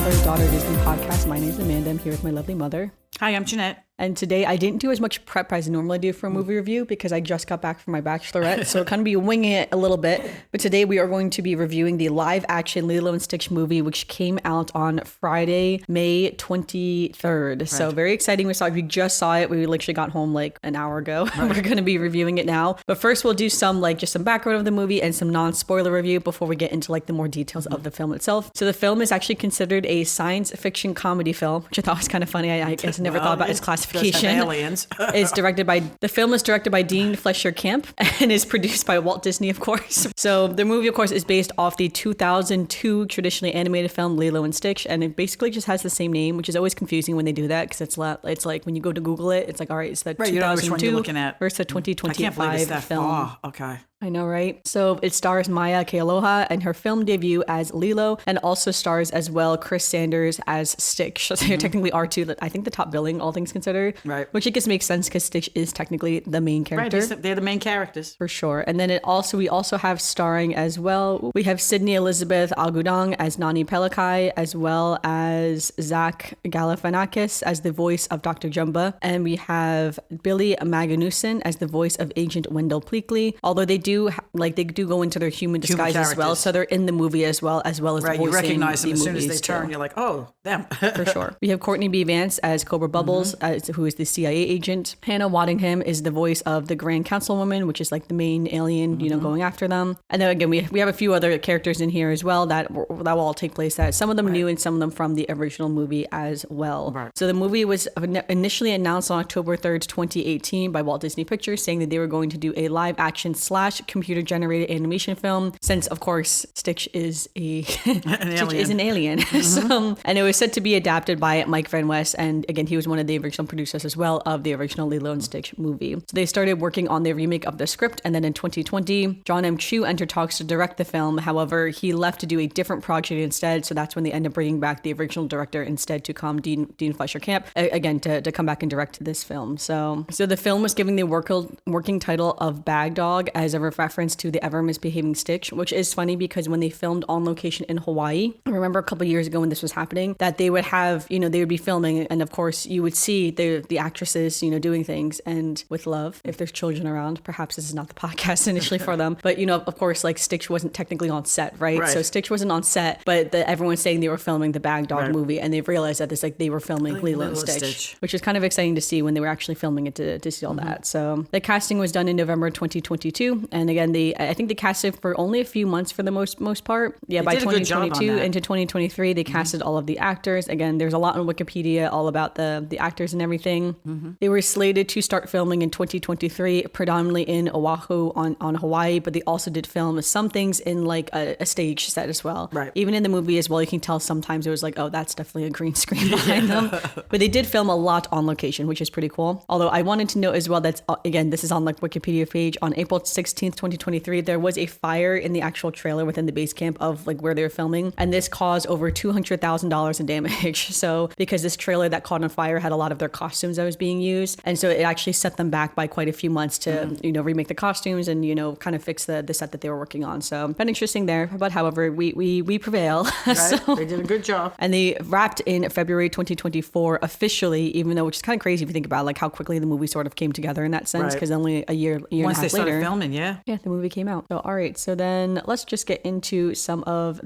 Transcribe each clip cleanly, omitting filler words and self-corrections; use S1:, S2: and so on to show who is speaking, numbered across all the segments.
S1: Mother-Daughter Disney podcast. My name is Amanda. I'm here with my lovely mother.
S2: Hi, I'm Janette.
S1: And today I didn't do as much prep as I normally do for a movie review because I just got back from my bachelorette. So we're kind of be winging it a little bit. But today we are going to be reviewing the live action Lilo and Stitch movie, which came out on Friday, May 23rd. Right. So very exciting. We just saw it. We literally got home like an hour ago. Right. We're going to be reviewing it now. But first we'll do some just some background of the movie and some non-spoiler review before we get into the more details of the film itself. So the film is actually considered a science fiction comedy film, which I thought was kind of funny. I guess I never thought about its classification.
S2: Aliens.
S1: The film is directed by Dean Fleischer Camp and is produced by Walt Disney, of course. So the movie, of course, is based off the 2002 traditionally animated film Lilo and Stitch, and it basically just has the same name, which is always confusing when they do that because it's like when you go to Google it, it's like, all right, it's the 2002 versus the 2025
S2: I can't believe it's that
S1: film.
S2: far. Okay.
S1: I know, right? So it stars Maya Kealoha and her film debut as Lilo, and also stars as well Chris Sanders as Stitch. So they technically are two, I think, the top billing, all things considered.
S2: Right.
S1: Which I guess makes sense because Stitch is technically the main character.
S2: Right, they're the main characters.
S1: For sure. And then we also have starring as well, we have Sydney Elizabeth Agudong as Nani Pelekai, as well as Zach Galifianakis as the voice of Dr. Jumba. And we have Billy Maganuson as the voice of Agent Wendell Pleakley. Although they do go into their human disguise as well, so they're in the movie as well as voicing.
S2: You recognize them
S1: the
S2: as soon as they
S1: movies
S2: turn.
S1: too.
S2: You're like, oh, them.
S1: For sure. We have Courtney B. Vance as Cobra Bubbles, who is the CIA agent. Hannah Waddingham is the voice of the Grand Councilwoman, which is like the main alien, going after them. And then again, we have a few other characters in here as well that will all take place. That some of them new and some of them from the original movie as well. Right. So the movie was initially announced on October 3rd, 2018 by Walt Disney Pictures, saying that they were going to do a live action / computer generated animation film, since of course Stitch is an alien. So, and it was set to be adapted by Mike Van West, and again he was one of the original producers as well of the original Lilo and Stitch movie. So they started working on the remake of the script, and then in 2020 John M. Chu entered talks to direct the film. However, he left to do a different project instead, so that's when they ended up bringing back the original director instead to come Dean Fleischer Camp again to come back and direct this film. So the film was given the working title of Bag Dog as a reference to the ever misbehaving Stitch, which is funny because when they filmed on location in Hawaii, I remember a couple years ago when this was happening, that they would have, they would be filming, and of course you would see the actresses, doing things, and with love, if there's children around, perhaps this is not the podcast initially for them, but of course, Stitch wasn't technically on set, right? So Stitch wasn't on set, but everyone's saying they were filming the Bag Dog movie, and they realized that they were filming Lilo and Stitch, which is kind of exciting to see when they were actually filming it to see all that. So the casting was done in November 2022, and again, I think they casted for only a few months for the most part. Yeah, by 2022 into 2023, they casted all of the actors. Again, there's a lot on Wikipedia all about the actors and everything. They were slated to start filming in 2023, predominantly in Oahu on Hawaii, but they also did film some things in a stage set as well. Right. Even in the movie as well, you can tell sometimes it was like, oh, that's definitely a green screen behind them. But they did film a lot on location, which is pretty cool. Although I wanted to note as well that, again, this is on Wikipedia page, on April 16th, 2023, there was a fire in the actual trailer within the base camp of where they were filming, and this caused over $200,000 in damage. So because this trailer that caught on fire had a lot of their costumes that was being used, and so it actually set them back by quite a few months to remake the costumes and kind of fix the set that they were working on. So been interesting there, but however we prevail.
S2: Right. So, they did a good job,
S1: and they wrapped in February 2024 officially, even though, which is kind of crazy if you think about how quickly the movie sort of came together in that sense, because only a year
S2: once
S1: and a half
S2: they started
S1: later,
S2: filming,
S1: the movie came out. So all right, so then let's just get into some of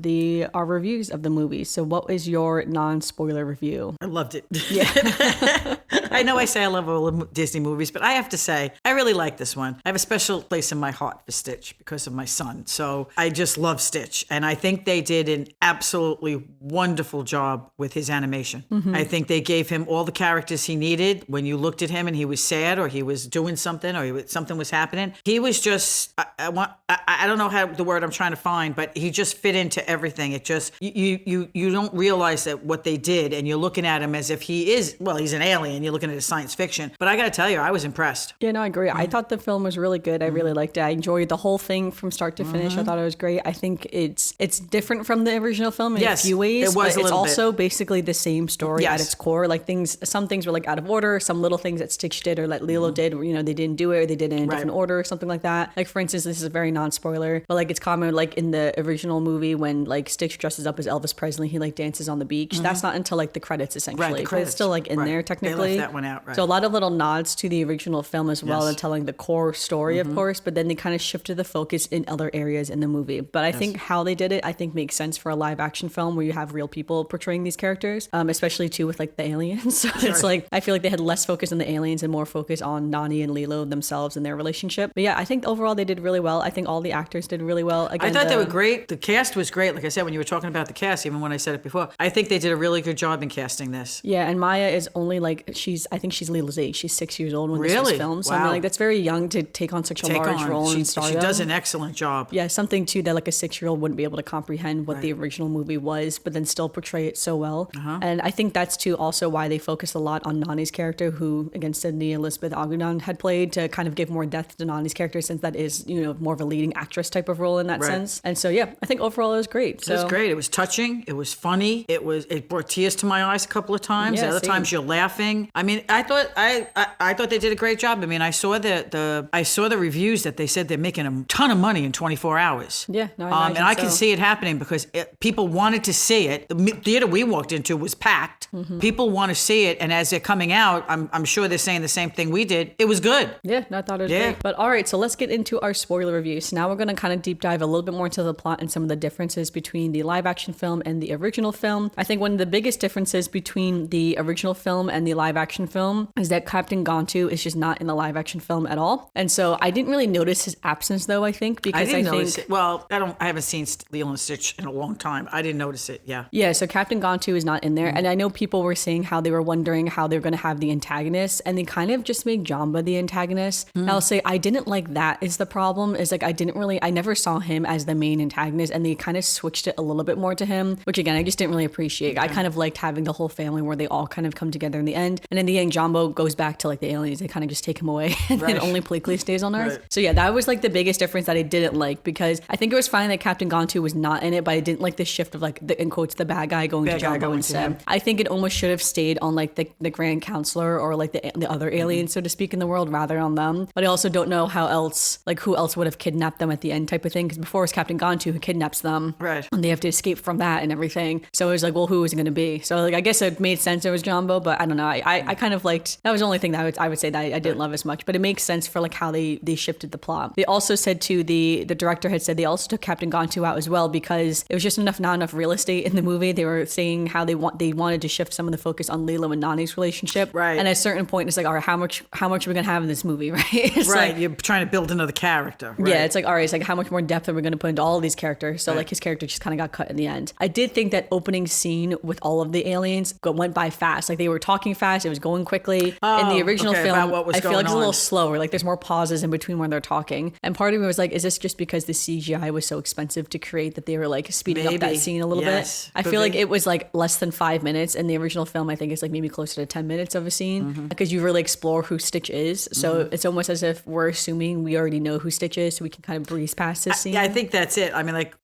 S1: our reviews of the movie. So what is your non-spoiler review?
S2: I loved it. Yeah. I know I say I love all Disney movies, but I have to say I really like this one. I have a special place in my heart for Stitch because of my son. So I just love Stitch, and I think they did an absolutely wonderful job with his animation. I think they gave him all the characters he needed. When you looked at him and he was sad, or he was doing something, or something was happening, he was just I don't know how the word I'm trying to find, but he just fit into everything. It just you don't realize that what they did, and you're looking at him as if he's an alien. You're looking at a science fiction, but I got to tell you, I was impressed.
S1: Yeah, no, I agree. I thought the film was really good. I really liked it. I enjoyed the whole thing from start to finish. I thought it was great. I think it's different from the original film in a few ways,
S2: it was, but
S1: it's also basically the same story at its core. Some things were out of order. Some little things that Stitch did or Lilo did, they didn't do it, or they did it in a different order or something like that. Like, for instance, this is a very non-spoiler, but like it's common like in the original movie when like Stitch dresses up as Elvis Presley, he like dances on the beach. That's not until like the credits essentially.
S2: Right, the
S1: But
S2: credits.
S1: it's still like in there technically.
S2: They left that one out, right.
S1: So a lot of little nods to the original film as well,
S2: Yes.
S1: and telling the core story, of course, but then they kind of shifted the focus in other areas in the movie. But I think how they did it, I think makes sense for a live action film where you have real people portraying these characters, especially too with like the aliens. So it's like, I feel like they had less focus on the aliens and more focus on Nani and Lilo themselves and their relationship. But yeah, I think overall they did really well. I think all the actors did really well. Again,
S2: I thought they were great. The cast was great. Like I said, when you were talking about the cast, even when I said it before, I think they did a really good job in casting this.
S1: Yeah, and Maya is only like, I think she's Lilo's age. She's 6 years old when this was
S2: Really?
S1: filmed. So I
S2: Wow.
S1: mean, like, that's very young to take on such a large role and star
S2: She
S1: them.
S2: does an excellent job.
S1: Yeah, something too that like a 6-year-old wouldn't be able to comprehend what the original movie was, but then still portray it so well. And I think that's too also why they focused a lot on Nani's character, who again Sydney Elizabeth Ogden had played, to kind of give more depth to Nani's character, since that is, you know, more of a leading actress type of role in that sense. And so yeah, I think overall it was great. So
S2: It was great. It was touching. It was funny. It brought tears to my eyes a couple of times.
S1: Yeah,
S2: Other
S1: same.
S2: times you're laughing. I mean, I thought they did a great job. I mean, I saw the reviews that they said they're making a ton of money in 24 hours.
S1: Yeah, no, I
S2: and
S1: imagine
S2: I can
S1: so.
S2: see it happening because people wanted to see it. The theater we walked into was packed. People want to see it, and as they're coming out, I'm sure they're saying the same thing we did. It was good.
S1: Yeah, no, I thought it was
S2: Yeah.
S1: great. But all right, so let's get into our spoiler review. So now we're going to kind of deep dive a little bit more into the plot and some of the differences between the live action film and the original film. I think one of the biggest differences between the original film and the live action film is that Captain Gontu is just not in the live action film at all. And so I didn't really notice his absence though, I think, because
S2: I didn't
S1: think
S2: notice it. Well, I haven't seen Lilo and Stitch in a long time. I didn't notice it. Yeah.
S1: Yeah, so Captain Gontu is not in there. And I know people were saying how they were wondering how they were going to have the antagonist, and they kind of just made Jamba the antagonist. And I'll say I didn't like that is the problem, is like I never saw him as the main antagonist, and they kind of switched it a little bit more to him, which again, I just didn't really appreciate. I kind of liked having the whole family where they all kind of come together in the end. And in the end, Jumbo goes back to like the aliens. They kind of just take him away and then only Pleakley stays on Earth.
S2: Right.
S1: So yeah, that was like the biggest difference that I didn't like, because I think it was fine that Captain Gontu was not in it, but I didn't like the shift of like in quotes the bad guy going to Jumbo instead. I think it almost should have stayed on like the Grand Counselor or like the other aliens, so to speak, in the world rather on them. But I also don't know who else would have kidnapped them at the end type of thing, because before it was Captain Gontu who kidnaps them.
S2: Right.
S1: And they have to escape from that and everything. So it was like, well, who was it going to be? So like, I guess it made sense it was Jumbo, but I don't know. I kind of liked, that was the only thing that I would say that I didn't love as much, but it makes sense for like how they shifted the plot. They also said too, the director had said they also took Captain Gontu out as well because it was just not enough real estate in the movie. They were saying how they wanted to shift some of the focus on Lilo and Nani's relationship.
S2: Right.
S1: And at a certain point, it's like, all right, how much are we going to have in this movie, right? It's
S2: Right.
S1: like,
S2: You're trying to build another character. Right.
S1: yeah, it's like, all right, it's like how much more depth are we going to put into all of these characters? So like his character just kind of got cut in the end. I did think that opening scene with all of the aliens went by fast. Like they were talking fast. It was going quickly. In the original film,
S2: about what was
S1: I feel
S2: going
S1: like it's a
S2: on.
S1: little slower. Like there's more pauses in between when they're talking. And part of me was like, is this just because the CGI was so expensive to create that they were like speeding up that
S2: Maybe.
S1: scene a little
S2: Yes.
S1: bit? I
S2: Could
S1: feel like
S2: be.
S1: it was like less than 5 minutes. In the original film, I think it's like maybe closer to 10 minutes of a scene because you really explore who Stitch is. So it's almost as if we're assuming we already know who Stitch is, so we can kind of breeze past this scene.
S2: Yeah, I think that's it. I mean, like,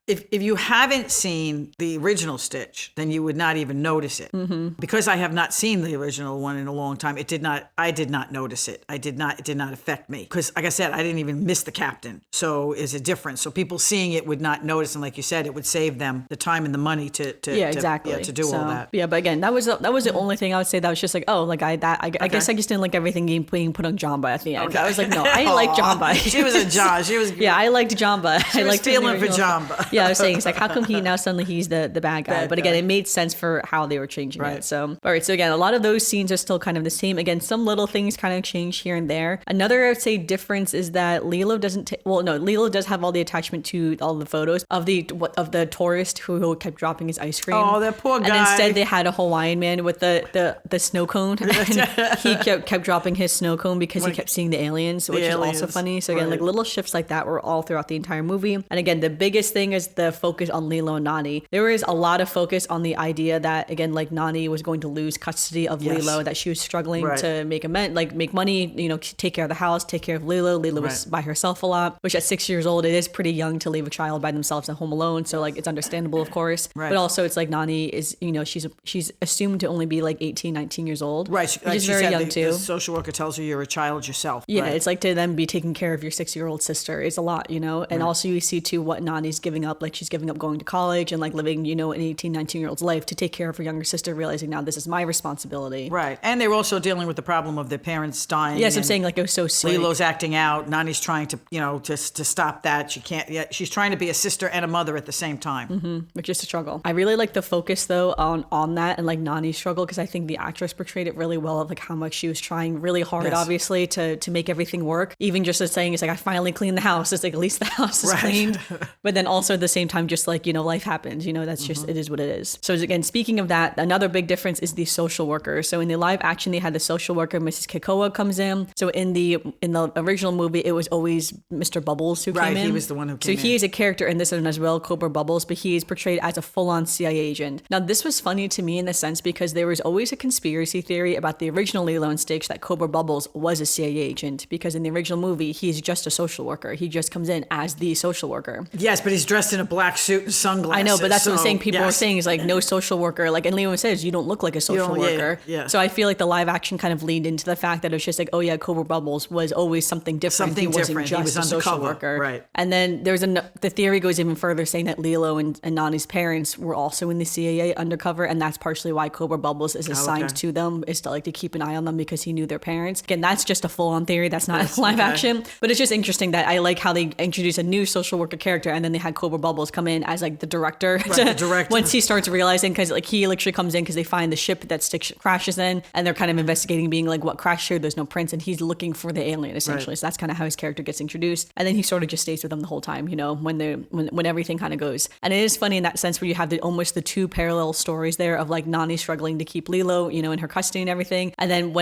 S2: if you haven't seen the original Stitch, then you would not even notice it. Because I have not seen the original one in a long time, I did not notice it. It did not affect me. Because, like I said, I didn't even miss the captain. So is it different? So people seeing it would not notice, and like you said, it would save them the time and the money to do all that.
S1: Yeah, but again, that was the only thing I would say that was just like, oh, like I guess I just didn't like everything being put on Jamba at the end. I was like, no, I like Jamba.
S2: She was a John. She was
S1: Yeah, I liked Jamba.
S2: She
S1: I
S2: was
S1: liked
S2: feeling for Jamba.
S1: Yeah, I was saying, it's like, how come now suddenly he's the bad guy? But again,
S2: guy.
S1: it made sense for how they were changing
S2: Right.
S1: it. So, all right. So again, a lot of those scenes are still kind of the same. Again, some little things kind of change here and there. Another, I would say, difference is that Lilo doesn't. Lilo does have all the attachment to all the photos of the tourist who kept dropping his ice cream.
S2: Oh, that poor guy.
S1: And instead, they had a Hawaiian man with the snow cone, and he kept dropping his snow cone because he kept seeing the aliens, which is also funny. So again, like little shifts like that were all throughout the entire movie. And again, the biggest thing as the focus on Lilo and Nani. There was a lot of focus on the idea that, again, like Nani was going to lose custody of Lilo, that she was struggling to make make money, take care of the house, take care of Lilo. Lilo was by herself a lot, which at 6 years old, it is pretty young to leave a child by themselves at home alone. So like, it's understandable, of course. But also it's like Nani is, she's assumed to only be like 18, 19 years old.
S2: Right.
S1: Which is very young too.
S2: The social worker tells her you're a child yourself.
S1: Yeah. It's like to then be taking care of your 6-year-old sister is a lot, and also you see too what Nani's giving up. Like she's giving up going to college and like living, an 18, 19-year-old's life to take care of her younger sister, realizing now this is my responsibility.
S2: Right. And they're also dealing with the problem of their parents dying.
S1: Yes, I'm saying like it was so sick.
S2: Lilo's acting out. Nani's trying to, to stop that. She can't yet. She's trying to be a sister and a mother at the same time.
S1: Which is a struggle. I really like the focus though on that and like Nani's struggle, because I think the actress portrayed it really well of like how much she was trying really hard, obviously, to make everything work. Even just as saying, it's like, I finally cleaned the house. It's like, at least the house is cleaned. But then also at the same time, just like, life happens, that's just, it is what it is. So again, speaking of that, another big difference is the social worker. So in the live action, they had the social worker, Mrs. Kikoa comes in. So in the original movie, it was always Mr. Bubbles who came in.
S2: He was the one who came in.
S1: So he is a character in this one as well, Cobra Bubbles, but he is portrayed as a full-on CIA agent. Now, this was funny to me in the sense because there was always a conspiracy theory about the original Lilo and Stitch that Cobra Bubbles was a CIA agent, because in the original movie, he's just a social worker. He just comes in as the social worker.
S2: Yes, but he's dressed in a black suit and sunglasses.
S1: I know, but that's what I'm saying. People are saying is like, no social worker. Like, and Leo says, you don't look like a social worker.
S2: Yeah.
S1: So I feel like the live action kind of leaned into the fact that it was just like, oh yeah, Cobra Bubbles was always something different. He wasn't just a social worker.
S2: Right.
S1: And then the theory goes even further, saying that Lilo and Nani's parents were also in the CIA undercover, and that's partially why Cobra Bubbles is assigned to them, is to like to keep an eye on them because he knew their parents. Again, that's just a full-on theory. That's not live action. But it's just interesting that I like how they introduce a new social worker character, and then they had Cobra Bubbles come in as like the director.
S2: The director.
S1: Once he starts realizing, because like he literally comes in because they find the ship that Stitch crashes in, and they're kind of investigating, being like, what crashed here? There's no prints, and he's looking for the alien essentially. So that's kind of how his character gets introduced, and then he sort of just stays with them the whole time, when everything kind of goes. And it is funny in that sense where you have almost the two parallel stories there of like Nani struggling to keep Lilo, in her custody and everything, and then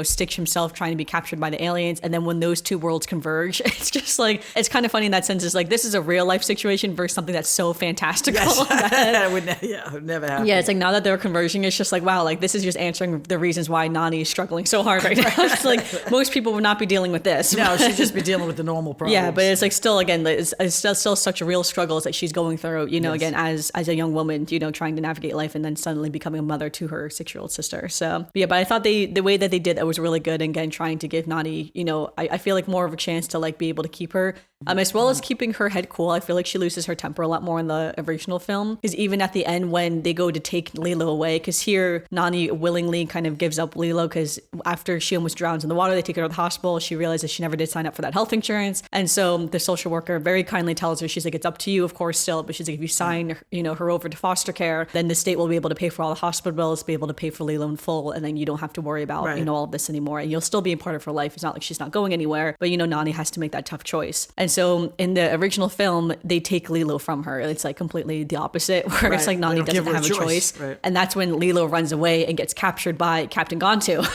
S1: Stitch himself trying to be captured by the aliens, and then when those two worlds converge, it's just like, it's kind of funny in that sense. It's like, this is a real life situation versus something that's so fantastical.
S2: It would never happen.
S1: Yeah, it's like now that they're converging, it's just like, wow, like this is just answering the reasons why Nani is struggling so hard right now. It's like most people would not be dealing with this.
S2: No, she'd just be dealing with the normal problems.
S1: Yeah, but it's like still, again, it's still such a real struggle that she's going through, again, as a young woman, trying to navigate life and then suddenly becoming a mother to her 6-year-old sister. So, but I thought the way that they did that was really good. And again, trying to give Nani, I feel like more of a chance to like be able to keep her, as well as keeping her head cool. I feel like she loses her temper a lot more in the original film, because even at the end when they go to take Lilo away, because here Nani willingly kind of gives up Lilo, because after she almost drowns in the water, they take her to the hospital. She realizes she never did sign up for that health insurance, and so the social worker very kindly tells her, she's like, it's up to you, of course, still, but she's like, if you sign her over to foster care, then the state will be able to pay for all the hospital bills, be able to pay for Lilo in full, and then you don't have to worry about all of this anymore, and you'll still be a part of her life. It's not like she's not going anywhere, but Nani has to make that tough choice. And so in the original film, they take Lilo from her. It's like completely the opposite, where it's like Nani doesn't have a choice. Right. And that's when Lilo runs away and gets captured by Captain Gontu.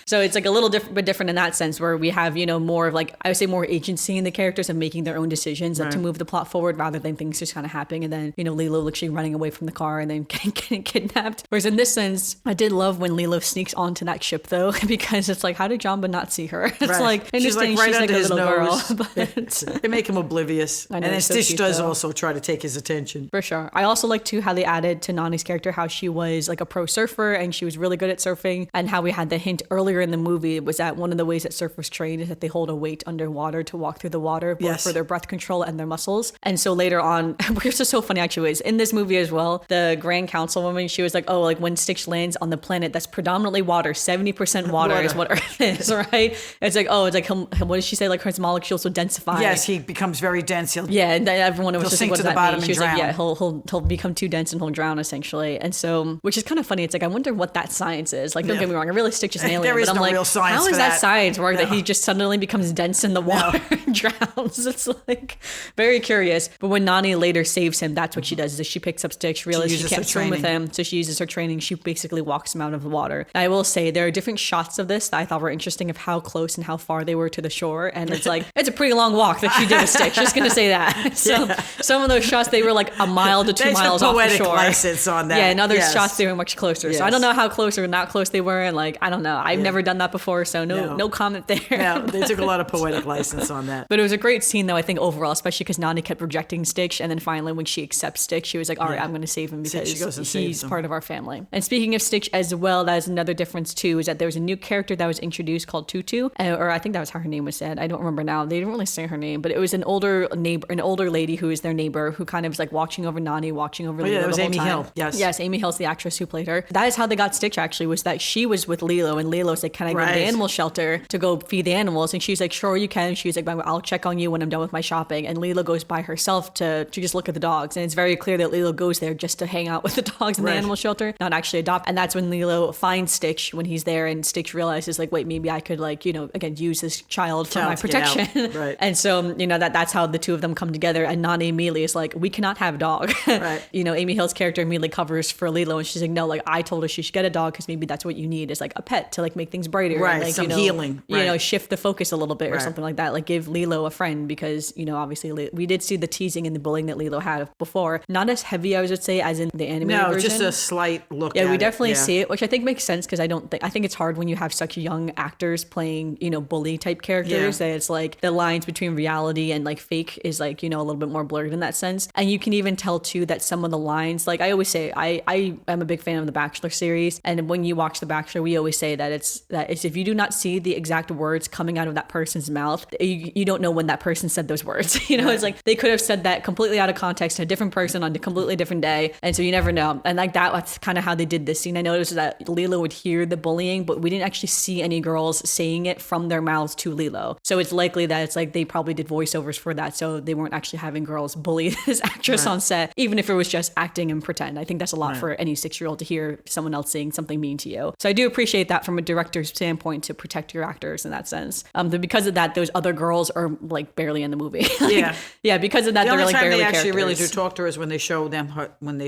S1: So it's like a little different in that sense, where we have, more of like, I would say more agency in the characters and making their own decisions to move the plot forward, rather than things just kind of happening and then, Lilo literally running away from the car and then getting kidnapped. Whereas in this sense, I did love when Lilo sneaks onto that ship though, because it's like, how did Jamba not see her? It's like, I understand she's like a little girl, but
S2: they make him oblivious. And then Stitch does also try to take his attention.
S1: For sure. I also like too how they added to Nani's character how she was like a pro surfer and she was really good at surfing, and how we had the hint earlier in the movie was that one of the ways that surfers train is that they hold a weight underwater to walk through the water, both for their breath control and their muscles. And so later on, which is so funny actually, is in this movie as well, the Grand Councilwoman, she was like, oh, like when Stitch lands on the planet that's predominantly water, 70% water is what Earth is, right? It's like, oh, it's like, what did she say? Like his molecules will densify.
S2: Yes, he becomes very dense.
S1: And then everyone was just like, what does that mean? She was
S2: drown.
S1: like, yeah, he'll become too dense and he'll drown essentially. And so, which is kind of funny. It's like, I wonder what that science is. Like, don't get me wrong, I really Stitch is an alien.
S2: There is
S1: but I'm
S2: no
S1: like,
S2: real science
S1: how
S2: for
S1: is that science work that he just suddenly becomes dense in the water and drowns? It's like very curious. But when Nani later saves him, that's what she does, is she picks up Stitch, realizes she can't swim with him, so she uses her training. She basically walks him out of the water. I will say there are different shots of this that I thought were interesting, of how close and how far they were to the shore. And it's like, it's a pretty long walk that she did with Stitch. Just gonna say that. So some of those shots, they were like a mile to 2 miles off the shore.
S2: License on that.
S1: Yeah, and other shots they were much closer. So I don't know how close or not close they were, and like I don't know. I've never done that before, so no comment there.
S2: No, they took a lot of poetic license on that.
S1: But it was a great scene though, I think overall, especially because Nani kept rejecting Stitch, and then finally when she accepts Stitch, she was like, all right, I'm going to save him because
S2: she goes and
S1: he's part of our family. And speaking of Stitch as well, that is another difference too, is that there was a new character that was introduced called Tutu, or I think that was how her name was said. I don't remember now. They didn't really say her name, but it was an older lady who is their neighbor who kind of was like watching over Nani, watching over Lilo.
S2: Yeah, it was
S1: the whole
S2: Amy
S1: time.
S2: Hill.
S1: Yes, Amy Hill's the actress who played her. That is how they got Stitch actually, was that she was with Lilo, and Lilo's like, can I go to the animal shelter to go feed the animals? And she's like, sure you can. She's like, I'll check on you when I'm done with my shopping. And Lilo goes by herself to just look at the dogs. And it's very clear that Lilo goes there just to hang out with the dogs in the animal shelter, not actually adopt. And that's when Lilo finds Stitch when he's there, and Stitch realizes like, wait, maybe I could like, again, use this child for my protection.
S2: Right.
S1: And so, that's how the two of them come together. And Nani immediately is like, we cannot have a dog.
S2: Right.
S1: Amy Hill's character immediately covers for Lilo, and she's like, no, like I told her she should get a dog because maybe that's what you need is like a pet to like make things brighter.
S2: Right.
S1: And, like,
S2: some healing.
S1: Shift the focus a little bit or something like that. Like give Lilo a friend because, obviously we did see the teasing and the bullying that Lilo had before. Not as heavy, I would say, as in the animated version.
S2: No, just a slight look at it.
S1: Yeah, we definitely see it, which I think makes sense because I think it's hard when you have such young actors playing, bully type characters that it's like the lines between reality and like fake is like, a little bit more blurred in that sense. And you can even tell too that some of the lines, like I always say, I am a big fan of the Bachelor series. And when you watch the Bachelor, we always say that it's if you do not see the exact words coming out of that person's mouth, you don't know when that person said those words. It's like they could have said that completely out of context to a different person on a completely different day. And so you never know. And like that's kind of how they did this scene. I noticed that Lilo would hear the bullying, but we didn't actually see any girls saying it from their mouths to Lilo. So it's likely that it's like they probably did voiceovers for that. So they weren't actually having girls bully this actress on set, even if it was just acting and pretend. I think that's a lot for any 6-year-old to hear someone else saying something mean to you. So I do appreciate that from a director's standpoint to protect your actors in that sense. But because of that, those other girls are like barely in the movie. Because of that, they're like barely characters. The only time they actually
S2: really do talk to her is when they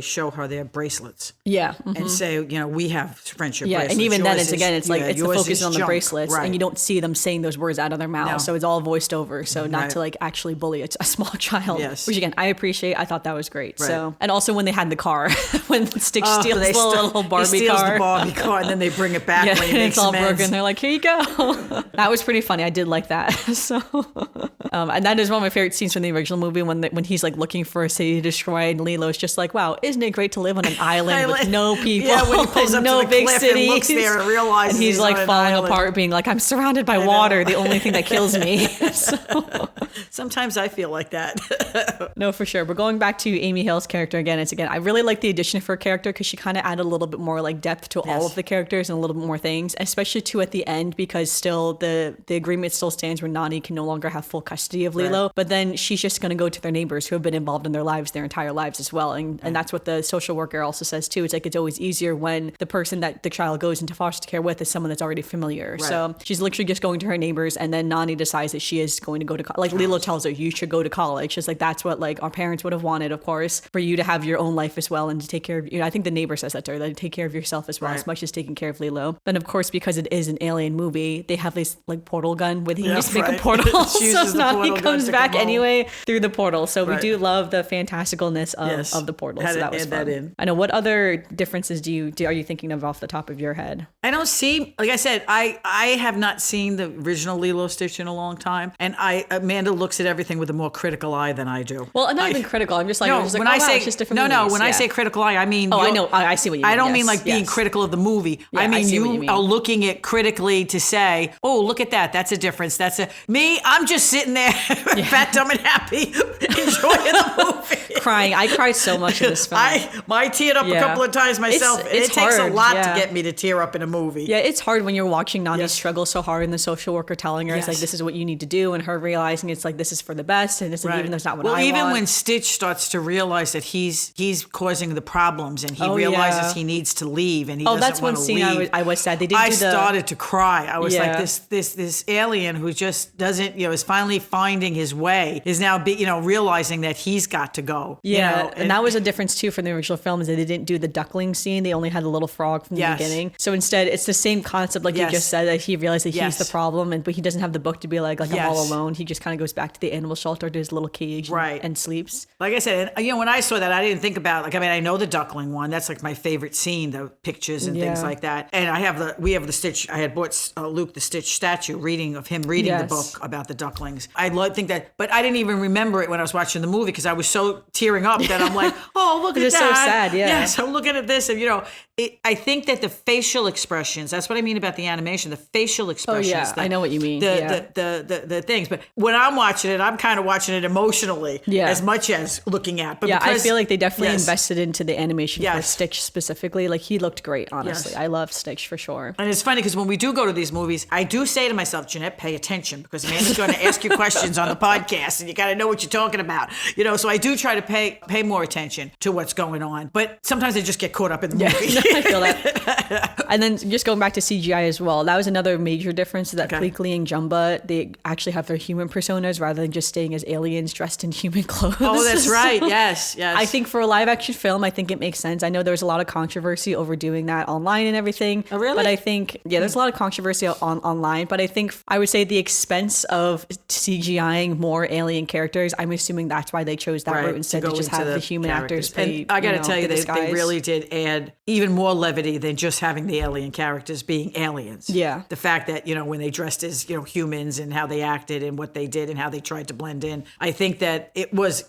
S2: show her their bracelets.
S1: Yeah.
S2: And say, we have friendship bracelets.
S1: Yeah, and even then, it's like it's the focus on the bracelets,
S2: right.
S1: And you don't see them saying those words out of their mouth, so it's all voiced over. So not to like actually bully a small child, which again I appreciate. I thought that was great. Right. So and also when they had the car, when Stitch steals the little Barbie car,
S2: the Barbie car, and then they bring it back when he makes
S1: it's all
S2: amends.
S1: broken. They're like, here you go. That was pretty funny. I did like that. So, and that is one of my favorite scenes from the original movie when he's like looking for a city to destroy, and Lilo's just like, wow, isn't it great to live on an island with no people,
S2: when he pulls up
S1: no
S2: to the
S1: big
S2: cliff
S1: cities,
S2: and looks there and realizes
S1: and he's like falling
S2: island.
S1: apart, being like, I'm surrounded by water, the only thing that kills me.
S2: Sometimes I feel like that.
S1: No, for sure. But going back to Amy Hill's character again, I really like the addition of her character because she kind of added a little bit more like depth to all of the characters and a little bit more things, especially too at the end because still the agreement still stands where Nani can no longer have full custody of Lilo, but then she's just going to go to their neighbors who have been involved in their lives their entire lives as well. And that's what the social worker also says too. It's like it's always easier when the person that the child goes into foster care with is someone that's already familiar. Right. So she's literally just going to her neighbors, and then Nani decides that she is going to go to like Lilo tells her, you should go to college. She's like, that's what like our parents would have wanted, of course, for you to have your own life as well and to take care of, I think the neighbor says that to her, that take care of yourself as well as much as taking care of Lilo. Then of course, because it is an alien movie, they have this like portal gun where he can just make a portal. So Nani comes back anyway through the portal. So we do love the fantasticalness of the portal. So that was fun. I know. What other differences are you thinking of off the top of your head?
S2: I don't see, like I said, I have not seen the original Lilo Stitch in a long time, and Amanda looks at everything with a more critical eye than I do.
S1: Well, I'm not even critical. I'm just like,
S2: when I say it's just different movies. When I say critical eye, I mean,
S1: I know, I see what you mean.
S2: I don't mean like being critical of the movie. Yeah, I mean you are looking at critically to say, oh, look at that. That's a difference. Me. I'm just sitting there, fat, dumb, and happy, enjoying the movie,
S1: crying. I cried so much in this film.
S2: I teared up a couple of times myself. It takes a lot to get me to tear up in a movie.
S1: Yeah, it's hard when you're watching Nani struggle so hard, and the social worker telling her it's like this is what you need to do, and her realizing it's like this is for the best, and it's like, even though it's not what I want.
S2: Well, even when Stitch starts to realize that he's causing the problems, and he realizes he needs to leave, and he doesn't want to leave.
S1: Oh, that's one scene I was sad. I
S2: started to cry. I was like, this alien who just doesn't, is finally finding his way, is now realizing that he's got to go.
S1: And that was a difference too from the original film, is that they didn't do the duckling scene. They only had the little frog from the beginning. So instead, it's the same concept, like you just said, that he realized that he's the problem, but he doesn't have the book to be like I'm all alone. He just kind of goes goes back to the animal shelter to his little cage and sleeps.
S2: Like I said, when I saw that, I didn't think about, like, I mean, I know the duckling one. That's like my favorite scene, the pictures and things like that. And we have the Stitch. I had bought Luke the Stitch statue of him reading the book about the ducklings. I think that, but I didn't even remember it when I was watching the movie because I was so tearing up that I'm like, oh, look at that.
S1: It's so sad, yeah.
S2: Yes, I'm looking at this. And, I think that the facial expressions, that's what I mean about the animation, the facial expressions.
S1: I know what you mean.
S2: The things. But when I'm watching it, I'm kind of watching it emotionally as much as looking at. But
S1: I feel like they definitely invested into the animation for Stitch specifically. Like, he looked great, honestly. I love Stitch for sure.
S2: And it's funny because when we do go to these movies, I do say to myself, Janette, pay attention because Amanda's going to ask you questions on the podcast and you got to know what you're talking about. So I do try to pay more attention to what's going on. But sometimes I just get caught up in the movie.
S1: I feel that. And then just going back to CGI as well, that was another major difference that Pleakley and Jumba, they actually have their human personas rather than just staying as aliens dressed in human clothes.
S2: Oh, that's right. Yes.
S1: I think for a live action film, I think it makes sense. I know there was a lot of controversy over doing that online and everything.
S2: Oh, really?
S1: But I think, there's a lot of controversy online, but I think I would say the expense of CGIing more alien characters, I'm assuming that's why they chose that route instead to just have the human actors play.
S2: And I got to tell you, they really did add even more levity than just having the alien characters being aliens.
S1: Yeah.
S2: The fact that, when they dressed as, humans and how they acted and what they did and how they tried to blend in, I think that it was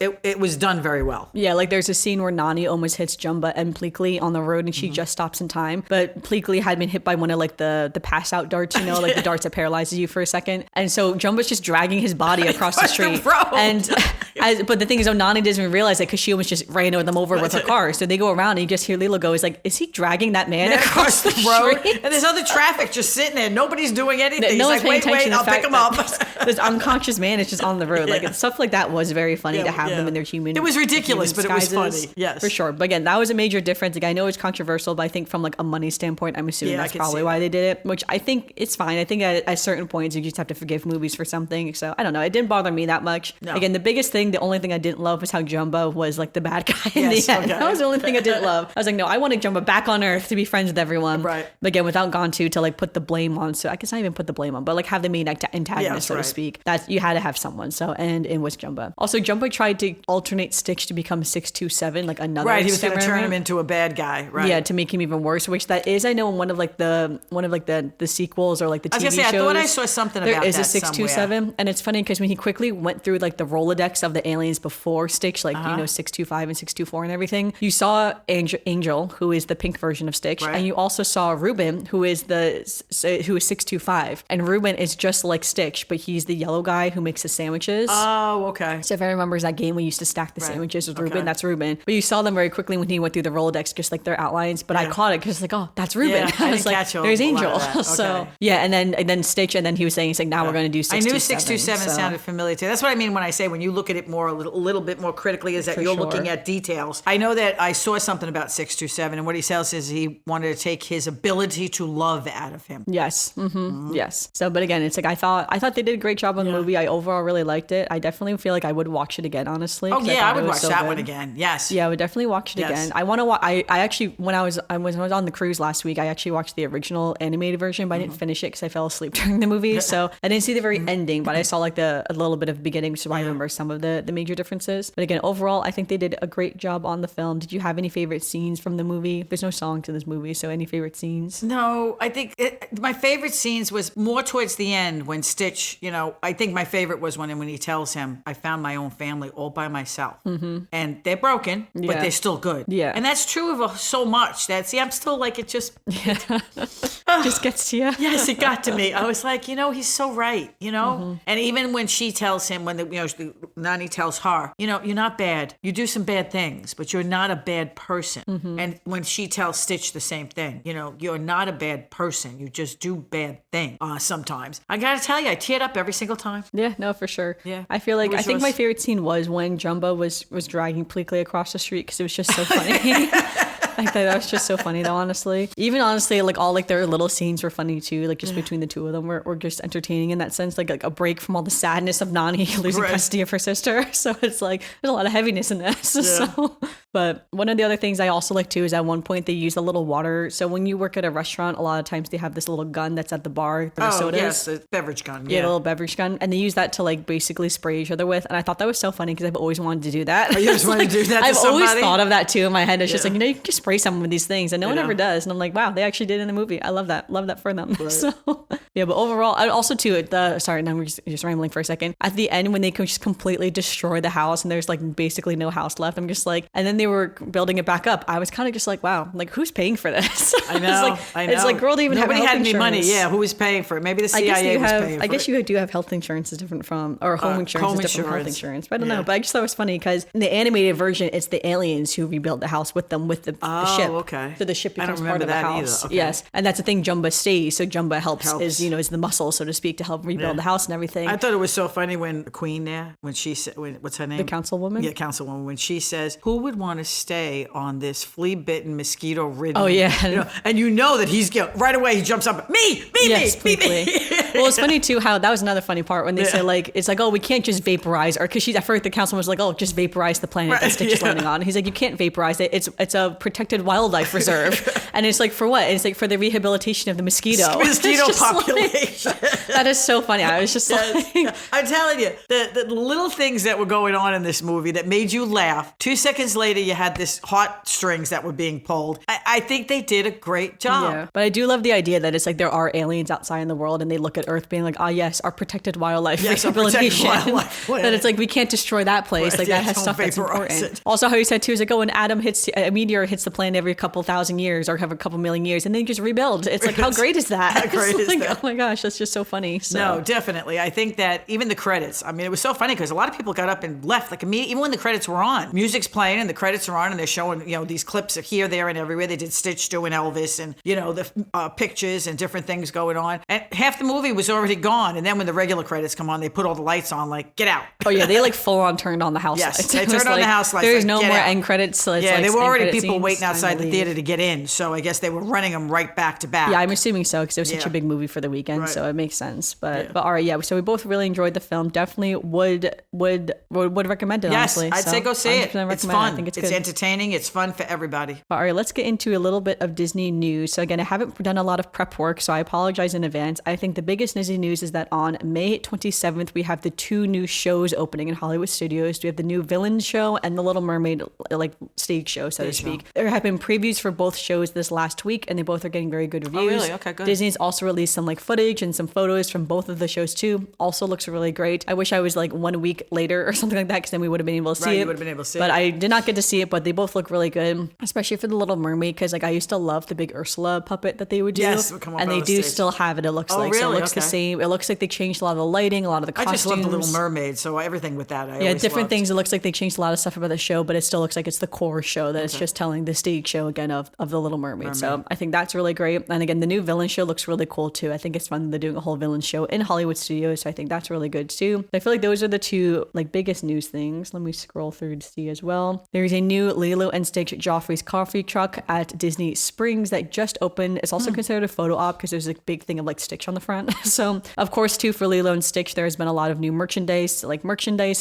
S2: done very well.
S1: Yeah, like there's a scene where Nani almost hits Jumba and Pleakley on the road and she just stops in time. But Pleakley had been hit by one of like the pass out darts, like the darts that paralyzes you for a second. And so Jumba's just dragging his body across the street. But the thing is, Nani doesn't even realize it because she almost just ran them over with her car. So they go around and you just hear Lilo go, is like, is he dragging that man across the road?
S2: And there's other traffic just sitting there. Nobody's doing anything.
S1: No
S2: He's
S1: one's
S2: like,
S1: paying attention.
S2: I'll pick him up.
S1: This unconscious man is just on the road. Like stuff like that was very funny to have them in their human.
S2: It was ridiculous, but it was funny. Yes,
S1: for sure. But again, that was a major difference. Like, I know it's controversial, but I think from like a money standpoint, I'm assuming that's probably why they did it. Which I think it's fine. I think at certain points you just have to forgive movies for something. So I don't know. It didn't bother me that much. No. Again, the only thing I didn't love was how Jumba was like the bad guy in the end. That was the only thing I didn't love. I was like, no, I wanted Jumba back on Earth to be friends with everyone.
S2: Right.
S1: But again, without Gontu to like put the blame on. So I guess not even put the blame on, but like have the main antagonist, so to speak. That you had to have someone. So and it was Jumba. Also, Jumba tried to alternate Stitch to become 627, like another.
S2: Right. He was going to turn him into a bad guy. Right.
S1: Yeah, to make him even worse. Which that is, I know, in one of the sequels or like the TV shows.
S2: I thought I saw something about that.
S1: There is a 627, and it's funny because when he quickly went through like the Rolodex of the aliens before Stitch, like 625 and 624 and everything, you saw Angel, who is the pink version of Stitch, and you also saw Ruben, who is 625, and Ruben is just like Stitch, but he's the yellow guy who makes the sandwiches.
S2: Oh, okay.
S1: So if everyone remembers that game we used to stack the sandwiches with Ruben, that's Ruben. But you saw them very quickly when he went through the Rolodex, just like their outlines. But I caught it because like, oh, that's Ruben.
S2: Yeah,
S1: I was like, there's Angel.
S2: Okay.
S1: So yeah, and then Stitch, and then he was saying, he's like, now we're going to do 627.
S2: I knew 627 sounded familiar too. That's what I mean when I say when you look at it more a little bit more critically, is that you're looking at details. I know that I saw something about 627, and what he says is he wanted to take his ability to love out of him.
S1: Yes. Yes. So, but again, it's like I thought they did a great job on the movie. I overall really liked it. I definitely feel like I would watch it again, honestly.
S2: Oh yeah, I would watch that one again. Yes.
S1: Yeah, I would definitely watch it again. I want to watch. I actually when I was on the cruise last week, I actually watched the original animated version, but I didn't finish it because I fell asleep during the movie. So I didn't see the very ending, but I saw like a little bit of the beginning, so I remember some of the major differences. But again, overall, I think they did a great job on the film. Did you have any favorite scenes from the movie? There's no songs in this movie, so any favorite scenes?
S2: No, I think my favorite scenes was more towards the end when Stitch, I think my favorite was when he tells him, I found my own family all by myself. And they're broken, but they're still good.
S1: Yeah.
S2: And that's true of so much. I'm still like, it just...
S1: just gets to you.
S2: Yes, it got to me. I was like, he's so right, And even when she tells him, when Nani tells her, you're not bad. You do some bad things, but you're not a bad person. And when she tells Stitch the same thing, you're not a bad person. You just do bad things sometimes. I got to tell you, I teared up every single time.
S1: Yeah, no, for sure.
S2: Yeah.
S1: I feel like, I think my favorite scene was when Jumba was dragging Pleakley across the street because it was just so funny. I thought that was just so funny though, honestly. Even honestly, like all like their little scenes were funny too, like just between the two of them were just entertaining in that sense, like a break from all the sadness of Nani losing custody of her sister. So it's like there's a lot of heaviness in this. So But one of the other things I also like too is at one point they use a little water. So when you work at a restaurant, a lot of times they have this little gun that's at the bar for the sodas.
S2: Yes, the beverage gun.
S1: Yeah, a little beverage gun. And they use that to like basically spray each other with. And I thought that was so funny because I've always wanted to do that.
S2: Oh, you just wanted to do that to
S1: I've
S2: somebody?
S1: always thought of that too in my head. It's just like, you can just spray someone with these things and no one ever does. And I'm like, wow, they actually did in the movie. I love that. Love that for them. Right. So yeah, but overall, I also too, sorry, now we're just rambling for a second. At the end when they just completely destroy the house and there's like basically no house left, I'm just like, and then they were building it back up. I was kind of just like, wow, like who's paying for this?
S2: I know.
S1: It's like, girl, they even
S2: Nobody
S1: have
S2: had
S1: health
S2: any money.
S1: insurance.
S2: Yeah, who was paying for it? Maybe the CIA was paying for it.
S1: I guess you do have health insurance is different from, or home insurance is different from health insurance. But I don't know. But I just thought it was funny because in the animated version, it's the aliens who rebuilt the house with them with the ship.
S2: Oh, okay.
S1: So the ship becomes
S2: I don't
S1: part of the
S2: remember that
S1: house.
S2: either. Okay.
S1: Yes, and that's the thing. Jumba stays, so Jumba helps. Is the muscle, so to speak, to help rebuild the house and everything.
S2: I thought it was so funny when the queen there, when she said, what's her name?
S1: The councilwoman?
S2: Yeah, councilwoman. When she says, who would want to stay on this flea-bitten, mosquito-ridden?
S1: Oh, yeah.
S2: And you know that he's, right away he jumps up, me.
S1: Well, it's funny too how that was another funny part when they say like, it's like, oh, we can't just vaporize, or because at first the councilman was like, oh, just vaporize the planet that Stitch is landing on. He's like, you can't vaporize it. It's a protected wildlife reserve. And it's like, for what? It's like for the rehabilitation of the mosquito.
S2: Mosquito population.
S1: That is so funny. I was just like,
S2: I'm telling you, the little things that were going on in this movie that made you laugh. 2 seconds later, you had this heartstrings that were being pulled. I think they did a great job.
S1: Yeah. But I do love the idea that it's like there are aliens outside in the world and they look at Earth being like, ah, yes, our protected wildlife rehabilitation. That it's like, we can't destroy that place. Like that has stuff that's important. Also, how you said too is like, oh, when a meteor hits the planet every couple thousand years or have a couple million years and then you just rebuild. It's like, how great is that?
S2: How great is that?
S1: Oh my gosh, that's just so funny. So.
S2: No, definitely. I think that even the credits, I mean, it was so funny because a lot of people got up and left, like immediately, even when the credits were on. Music's playing and the credits are on and they're showing, these clips of here, there, and everywhere. They did Stitch doing Elvis and, the pictures and different things going on. And half the movie was already gone. And then when the regular credits come on, they put all the lights on, like, get out.
S1: Oh, yeah, they like full on turned on the house lights.
S2: Yes, they turned on the house lights.
S1: There's no more end credits. So it's
S2: there were already people
S1: scenes,
S2: waiting outside the theater to get in. So I guess they were running them right back to back.
S1: Yeah, I'm assuming so because it was such a big movie for the weekend. So it makes sense. But all right, yeah. So we both really enjoyed the film. Definitely would recommend it, honestly.
S2: Yes, I'd say go see it. It's fun.
S1: I think it's
S2: good.
S1: It's
S2: entertaining. It's fun for everybody.
S1: All right, let's get into a little bit of Disney news. So again, I haven't done a lot of prep work, so I apologize in advance. I think the biggest Disney news is that on May 27th, we have the 2 new shows opening in Hollywood studios. We have the new Villain show and the Little Mermaid like stage show, so to speak. There have been previews for both shows this last week, and they both are getting very good reviews.
S2: Oh, really? Okay, good.
S1: Disney's also released some like footage and some photos from both of the shows too. Also looks really great. I wish I was like 1 week later or something like that because then we would have been able to see it.
S2: You would have been able to see it.
S1: But I did not get to see it, but they both look really good, especially for the Little Mermaid because like I used to love the big Ursula puppet that they would do.
S2: Yes, would come up
S1: and
S2: on
S1: they
S2: the
S1: do
S2: stage.
S1: Still have it. It looks like
S2: really?
S1: So it looks the same. It looks like they changed a lot of the lighting, a lot of the costumes.
S2: I just love the Little Mermaid, so everything with that.
S1: Different things. It looks like they changed a lot of stuff about the show, but it still looks like it's the core show that it's just telling the stage show again of the Little Mermaid. So I think that's really great. And again, the new Villain show looks really cool too. I think it's fun that they're doing a whole Villain show in Hollywood studios. So I think that's really good too. I feel like those are the 2 like biggest news things. Let me scroll through to see as well. There's a new Lilo and Stitch Joffrey's coffee truck at Disney Springs that just opened. It's also considered a photo op because there's a big thing of like Stitch on the front. So of course too for Lilo and Stitch, there's been a lot of new merchandise,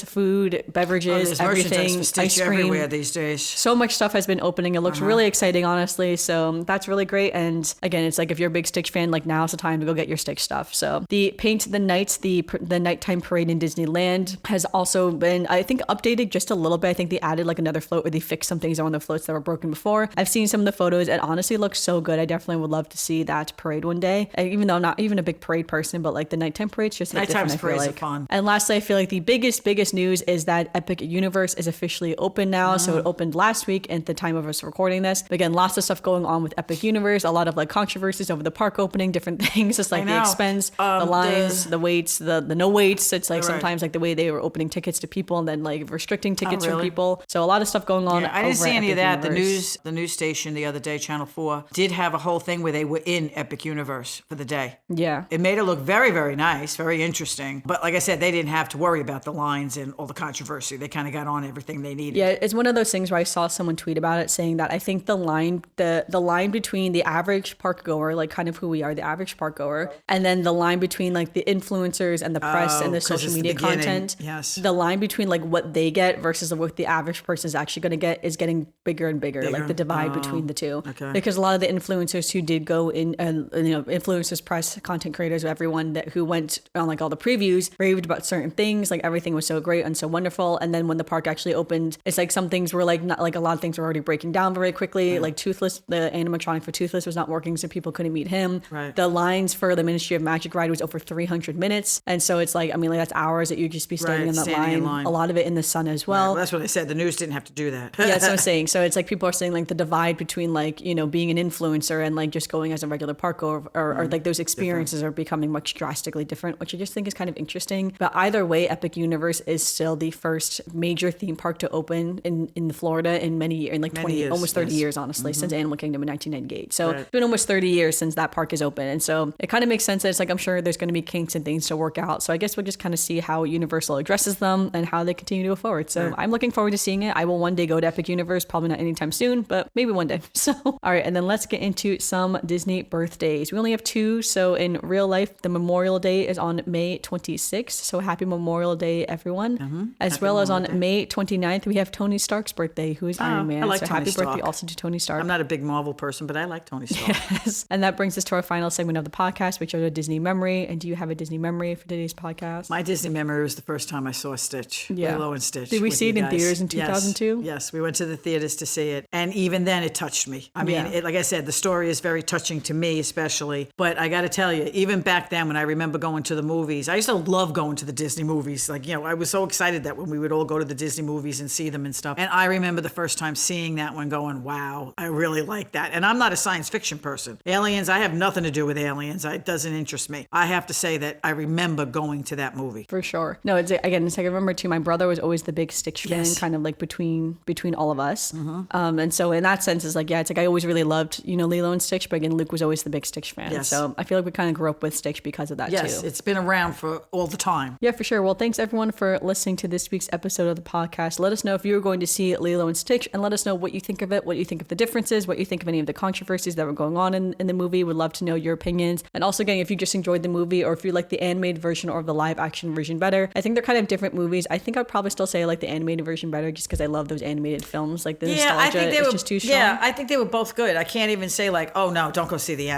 S1: food, beverages, everything, ice cream
S2: everywhere these days.
S1: So much stuff has been opening. It looks really exciting, honestly. So that's really great. And again, it's like if you're a big Stitch fan, like now's the time to go get your Stitch stuff. So the Paint the Nights, the nighttime parade in Disneyland has also been, I think, updated just a little bit. I think they added like another float where they fixed some things on the floats that were broken before. I've seen some of the photos. It honestly looks so good. I definitely would love to see that parade one day. Even though I'm not even a big parade person, but like the nighttime parade's just
S2: nighttime
S1: different.
S2: parades
S1: like.
S2: are fun.
S1: And lastly, I feel like the biggest news is that Epic Universe is officially open now. So it opened last week at the time of us recording this. But again, lots of stuff going on with Epic Universe. A lot of like controversies over the park opening, different things. Just like the expense, the lines, the waits, the no waits. It's like sometimes like the way they were opening tickets to people and then like restricting tickets from people. So a lot of stuff going on.
S2: I didn't see any of that.
S1: Universe.
S2: The news station the other day, Channel 4, did have a whole thing where they were in Epic Universe for the day.
S1: Yeah.
S2: It made it look very, very nice, very interesting. But like I said, they didn't have to worry about the lines and all the controversy. They kind of got on everything they needed.
S1: Yeah, it's one of those things where I saw someone tweet about it saying that I think the line between the average park goer, like kind of who we are, the average park goer, and then the line between like the influencers and the press and the social media content,
S2: yes,
S1: the line between like what they get versus what the average person is actually actually going to get is getting bigger and bigger, like the divide between the two.
S2: Okay.
S1: Because a lot of the influencers who did go in, influencers, press, content creators, everyone who went on like all the previews raved about certain things, like everything was so great and so wonderful. And then when the park actually opened, it's like some things were like not like a lot of things were already breaking down very quickly. Like Toothless, the animatronic for Toothless was not working, so people couldn't meet him.
S2: Right.
S1: The lines for the Ministry of Magic ride was over 300 minutes, and so it's like, I mean, like that's hours that you just be standing in that line. A lot of it in the sun as well.
S2: Well, that's what I said. The news didn't have to do that.
S1: Yeah, that's what I'm saying. So it's like people are saying like the divide between like, being an influencer and like just going as a regular park goer or like those experiences are becoming much drastically different, which I just think is kind of interesting. But either way, Epic Universe is still the first major theme park to open in Florida in many years, in like 20, almost 30 years, honestly, since Animal Kingdom in 1998. So it's been almost 30 years since that park is open. And so it kind of makes sense that it's like, I'm sure there's going to be kinks and things to work out. So I guess we'll just kind of see how Universal addresses them and how they continue to go forward. So I'm looking forward to seeing it. I will one day go to Epic Universe, probably not anytime soon, but maybe one day. So, all right. And then let's get into some Disney birthdays. We only have 2. So in real life, the Memorial Day is on May 26th. So happy Memorial Day, everyone. As well as on May 29th, we have Tony Stark's birthday, who is Iron Man.
S2: I like
S1: so
S2: Tony
S1: happy
S2: Stark.
S1: birthday also to Tony Stark.
S2: I'm not a big Marvel person, but I like Tony Stark.
S1: Yes. And that brings us to our final segment of the podcast, which is a Disney memory. And do you have a Disney memory for today's podcast?
S2: My Disney memory was the first time I saw Stitch, Lilo and Stitch.
S1: Did we see it in theaters in 2002?
S2: Yes, we went to the theaters to see it. And even then it touched me. I mean, like I said, the story is very touching to me especially. But I got to tell you, even back then when I remember going to the movies, I used to love going to the Disney movies. Like, I was so excited that when we would all go to the Disney movies and see them and stuff. And I remember the first time seeing that one going, wow, I really like that. And I'm not a science fiction person. Aliens, I have nothing to do with aliens. It doesn't interest me. I have to say that I remember going to that movie.
S1: For sure. No, it's like I remember too, my brother was always the big Stitch fan, kind of like between all of us. And so in that sense, it's like, it's like I always really loved, Lilo and Stitch, but again, Luke was always the big Stitch fan.
S2: Yes.
S1: So I feel like we kind of grew up with Stitch because of that too.
S2: Yes, it's been around for all the time.
S1: Yeah, for sure. Well, thanks everyone for listening to this week's episode of the podcast. Let us know if you're going to see Lilo and Stitch, and let us know what you think of it, what you think of the differences, what you think of any of the controversies that were going on in the movie. Would love to know your opinions. And also, again, if you just enjoyed the movie or if you like the animated version or the live action version better, I think they're kind of different movies. I think I'd probably still say I like the animated version better just because I love those animated films. Like the nostalgia is just too strong.
S2: Yeah, I think they were both good. I can't even say like, oh no, don't go see the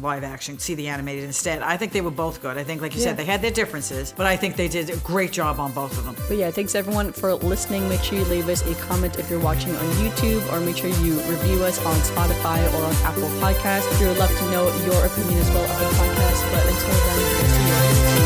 S2: live action, see the animated instead. I think they were both good. I think, like you said, they had their differences, but I think they did a great job on both of them.
S1: But yeah, thanks everyone for listening. Make sure you leave us a comment if you're watching on YouTube, or make sure you review us on Spotify or on Apple Podcasts. We would love to know your opinion as well of the podcast. But until then, we'll see you.